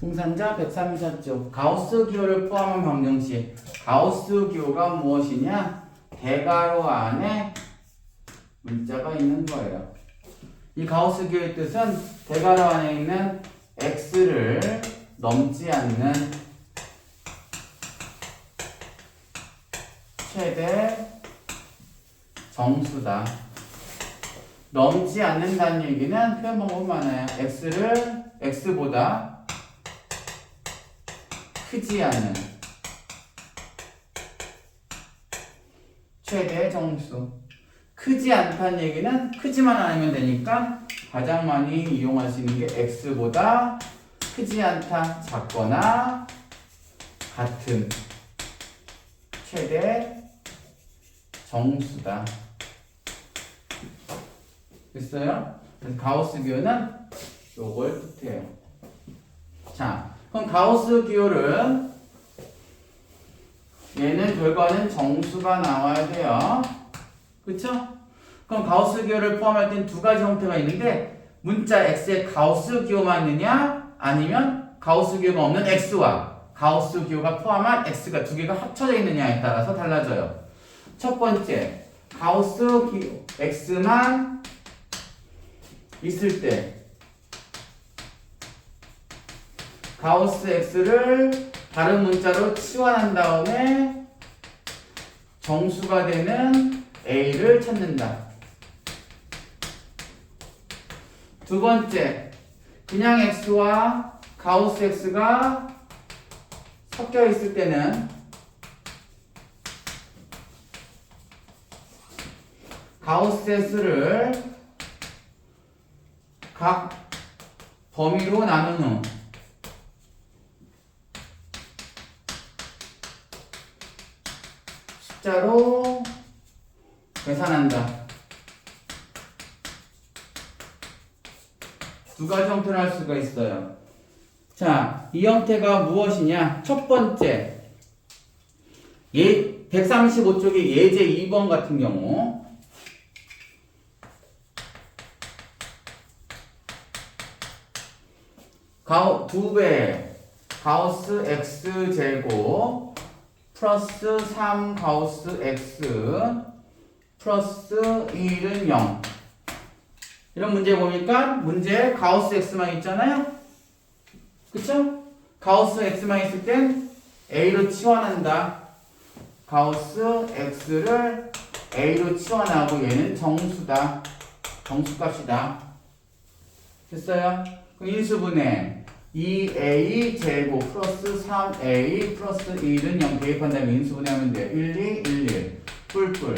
풍산자 134쪽. 가우스 기호를 포함한 방정식. 가우스 기호가 무엇이냐? 대괄호 안에 문자가 있는 거예요. 이 가우스 기호의 뜻은 대괄호 안에 있는 x를 넘지 않는 최대 정수다. 넘지 않는다는 얘기는 표현 방법이 많아요. x를 x보다 크지 않은 최대 정수. 크지 않다는 얘기는 크지만 않으면 되니까 가장 많이 이용할 수 있는 게 x보다 크지 않다, 작거나 같은 최대 정수다. 됐어요? 그래서 가우스 기호는 요걸 뜻해요. 자, 그럼 가우스 기호를 얘는 결과는 정수가 나와야 돼요. 그쵸? 그럼 가우스 기호를 포함할 땐 두 가지 형태가 있는데 문자 x에 가우스 기호만 있느냐 아니면 가우스 기호가 없는 x와 가우스 기호가 포함한 x가 두 개가 합쳐져 있느냐에 따라서 달라져요. 첫 번째, 가우스 기호 x만 있을 때 가우스 x를 다른 문자로 치환한 다음에 정수가 되는 a를 찾는다. 두 번째, 그냥 x와 가우스 x가 섞여 있을 때는 가우스 x를 각 범위로 나눈 후 숫자로 계산한다. 두 가지 형태로 할 수가 있어요. 자, 이 형태가 무엇이냐? 첫 번째, 135쪽의 예제 2번 같은 경우 두 배 가우스 x 제곱 플러스 3 가우스 x 플러스 1은 0. 이런 문제 보니까 문제에 가우스 x만 있잖아요. 그쵸? 가우스 x만 있을 땐 a로 치환한다. 가우스 x를 a로 치환하고 얘는 정수다. 정수값이다. 됐어요? 그럼 인수분해 2a 제곱 플러스 3a 플러스 1은 0 대입한다면 인수분해하면 돼요. 1, 2, 1, 1 뿔뿔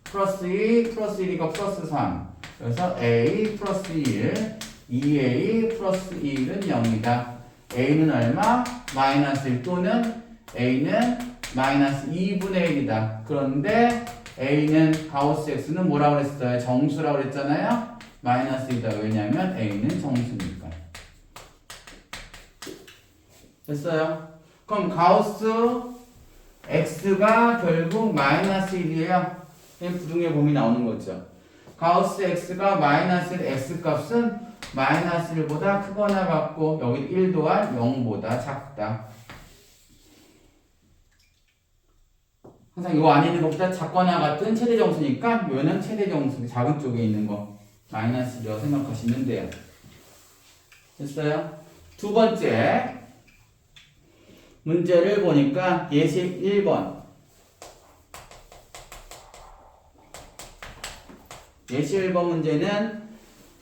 플러스 2 플러스 1이니까 플러스 3 그래서 a 플러스 1 2a 플러스 1은 0이다. a는 얼마? 마이너스 1 또는 a는 마이너스 2분의 1이다. 그런데 a는 가우스 x는 뭐라고 그랬어요? 정수라고 그랬잖아요. 마이너스 2다. 왜냐하면 a는 정수니까. 됐어요? 그럼 가우스 x가 결국 마이너스 1이에요. 부등의 범위 나오는 거죠. 가우스 x가 마이너스 1 x값은 마이너스 1보다 크거나 같고 여기 1 또한 0보다 작다. 항상 요 안에 있는 것보다 작거나 같은 최대 정수니까 요는 최대 정수 작은 쪽에 있는 거 마이너스 1이라고 생각하시면 돼요. 됐어요? 두 번째 문제를 보니까 예시 1번. 예시 1번 문제는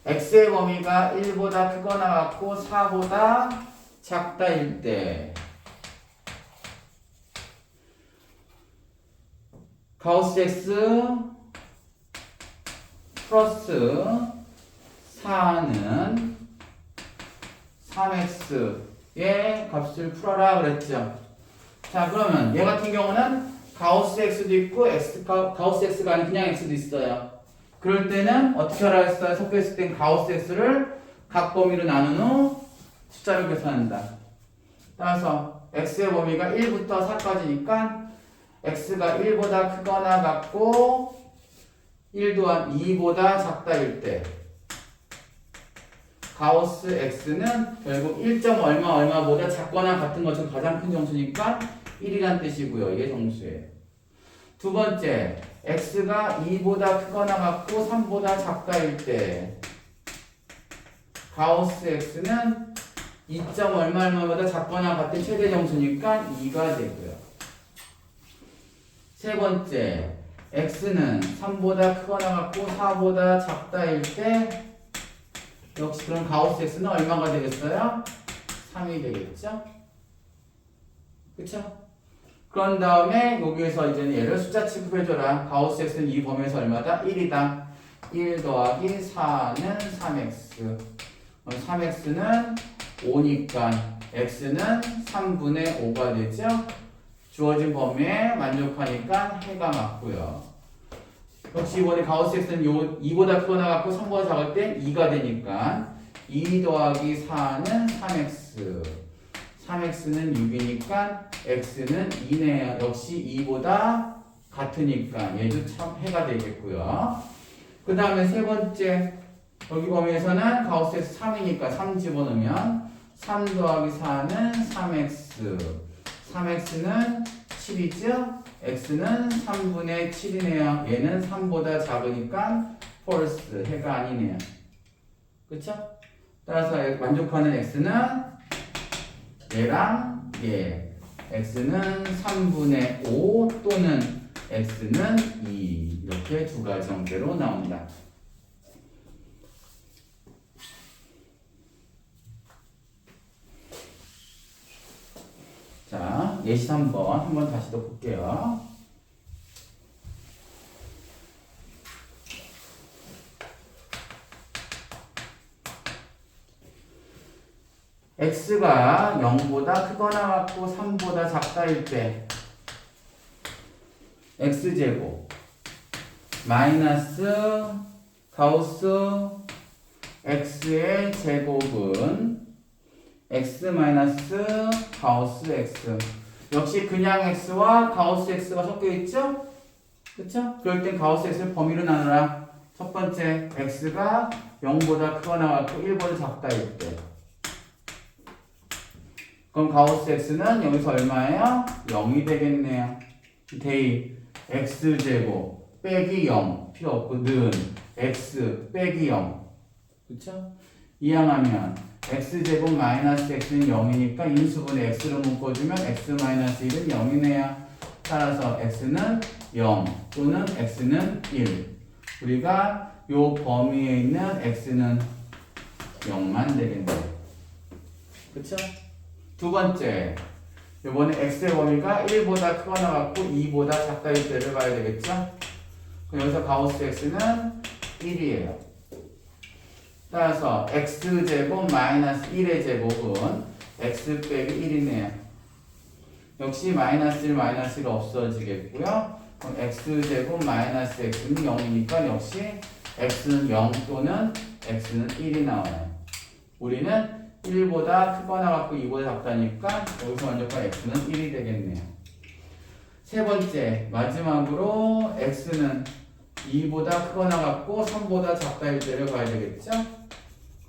x의 범위가 1보다 크거나 같고 4보다 작다일 때 가우스 x 플러스 4는 3x의 값을 풀어라 그랬죠. 자, 그러면 얘 같은 경우는 가우스 x도 있고 가우스 x가 아닌 그냥 x도 있어요. 그럴 때는 어떻게 하라 했어요? 섞여있을 땐 가우스 x를 각 범위로 나눈 후 숫자를 계산한다. 따라서 x의 범위가 1부터 4까지니까 x가 1보다 크거나 같고 1 또한 2보다 작다일 때 가우스 x는 결국 1점 얼마보다 작거나 같은 것중 가장 큰 정수니까 1이란 뜻이고요. 이게 정수예요. 두 번째, x가 2보다 크거나 같고 3보다 작다일 때 가우스 x는 2점 얼마보다 작거나 같은 최대 정수니까 2가 되고요. 세 번째, x는 3보다 크거나 같고 4보다 작다일 때 역시 그럼 가우스 x는 얼마가 되겠어요? 3이 되겠죠? 그쵸? 그런 다음에 여기에서 이제 얘를 숫자 취급해줘라. 가우스 x는 이 범위에서 얼마다? 1이다. 1 더하기 4는 3x. 3x는 5니까 x는 3분의 5가 되죠? 주어진 범위에 만족하니까 해가 맞고요. 역시 이번에 가우스 x는 2보다 크거나 같고 3보다 작을 때 2가 되니까 2 더하기 4는 3x. 3x는 6이니까 x는 2네요. 역시 2보다 같으니까 얘도 참 해가 되겠고요. 그 다음에 세 번째, 여기 범위에서는 가우스 x 3이니까 3 집어넣으면 3 더하기 4는 3x. 3x는 7이죠? x는 3분의 7이네요. 얘는 3보다 작으니까 false, 해가 아니네요. 그쵸? 따라서 만족하는 x는 얘랑 얘. x는 3분의 5 또는 x는 2. 이렇게 두 가지 형태로 나온다. 자, 예시 3번 한번 다시 더 볼게요. x가 0보다 크거나 같고 3보다 작다일 때 x제곱 마이너스 가우스 x의 제곱은 x 마이너스 가우스 x. 역시 그냥 x와 가우스 x가 섞여 있죠? 그쵸? 그럴 땐 가우스 x를 범위로 나누라. 첫 번째, x가 0보다 크거나 같고 1보다 작다일 때. 그럼 가우스 x는 여기서 얼마예요? 0이 되겠네요. 대입 x제곱 빼기 0 필요 없고 는 x 빼기 0. 그쵸? 이항하면 x제곱 마이너스 x는 0이니까 인수분해 x로 묶어주면 x 마이너스 1은 0이네요. 따라서 x는 0 또는 x는 1. 우리가 요 범위에 있는 x는 0만 되겠네요. 그쵸? 두 번째, 이번에 x의 범위가 1보다 크거나 같고 2보다 작다일 때를 봐야 되겠죠? 그럼 여기서 가우스 x는 1이에요. 따라서 x제곱 마이너스 1의 제곱은 x 빼기 1이네요. 역시 마이너스 1 마이너스 1 없어지겠고요. 그럼 x제곱 마이너스 x는 0이니까 역시 x는 0 또는 x는 1이 나와요. 우리는 1보다 크거나 같고 2보다 작다니까 여기서 만족한 x는 1이 되겠네요. 세 번째, 마지막으로 x는 2보다 크거나 같고 3보다 작다일 때를 봐야 되겠죠?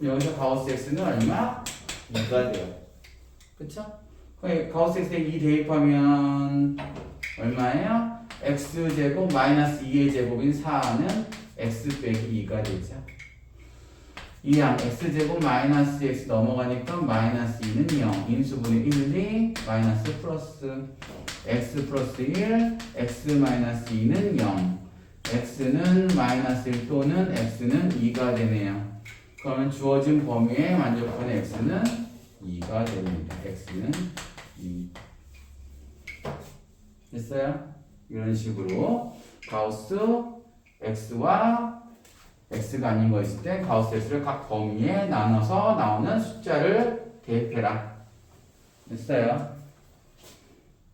그럼 여기서 가우스 x는 얼마? 2가 돼요. 그쵸? 가우스 x에 2 대입하면 얼마예요? x제곱 마이너스 2의 제곱인 4는 x 빼기 2가 되죠. 이항 x제곱 마이너스 x 넘어가니까 마이너스 2는 0. 인수분해 1, 2 마이너스 플러스 x 플러스 1 x 마이너스 2는 0. x는 마이너스 1 또는 x는 2가 되네요. 그러면 주어진 범위에 만족하는 x는 2가 됩니다. x는 2. 됐어요? 이런 식으로 가우스 x와 x가 아닌 거 있을 때 가우스 x를 각 범위에 나눠서 나오는 숫자를 대입해라. 됐어요?